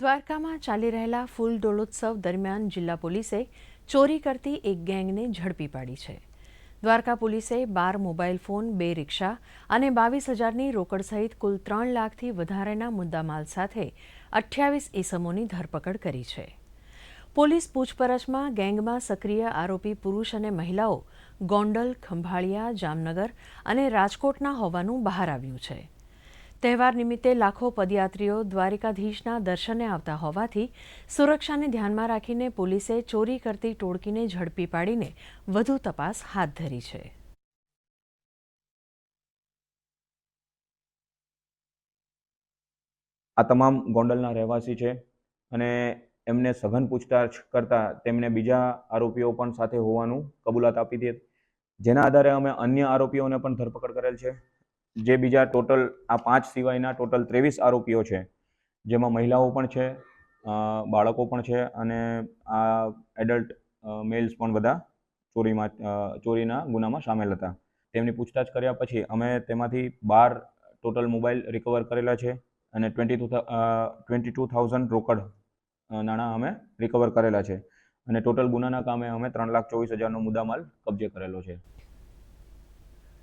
દ્વારકામાં ચાલી રહેલા ફૂલ દોલોત્સવ દરમિયાન જિલ્લા પોલીસે ચોરી કરતી એક ગેંગને ઝડપી પાડી છે. દ્વારકા પોલીસે 12 મોબાઈલ ફોન, 2 રિક્ષા અને 22,000ની રોકડ સહિત કુલ 3 લાખથી વધારેના મુદ્દામાલ સાથે 28 ઇસમોની ધરપકડ કરી છે. પોલીસ પૂછપરછમાં ગેંગમાં સક્રિય આરોપી પુરુષ અને મહિલાઓ ગોંડલ, ખંભાળિયા, જામનગર અને રાજકોટના હોવાનું બહાર આવ્યું છે. તહેવાર નિમિત્તે લાખો પદયાત્રીઓ દ્વારિકાધીશના દર્શને આવતા હોવાથી સુરક્ષાને ધ્યાનમાં રાખીને પોલીસે ચોરી કરતી ટોળકીને ઝડપી પાડીને વધુ તપાસ હાથ ધરી છે. આ તમામ ગોંડલના રહેવાસી છે અને એમને સઘન પૂછતાછ કરતા તેમને બીજા આરોપીઓ પણ સાથે હોવાનું કબૂલાત આપી હતી, જેના આધારે અમે અન્ય આરોપીઓને પણ ધરપકડ કરેલ છે. જે બીજા ટોટલ આ 5 સિવાયના ટોટલ 23 આરોપીઓ છે, જેમાં મહિલાઓ પણ છે, બાળકો પણ છે અને આ એડલ્ટ મેલ્સ પણ બધા ચોરીના ગુનામાં સામેલ હતા. તેમની પૂછતાછ કર્યા પછી અમે તેમાંથી 12 ટોટલ મોબાઈલ રિકવર કરેલા છે અને 22,000 રોકડ નાણાં અમે રિકવર કરેલા છે અને ટોટલ ગુનાના કામે અમે 3,24,000નો મુદ્દામાલ કબજે કરેલો છે.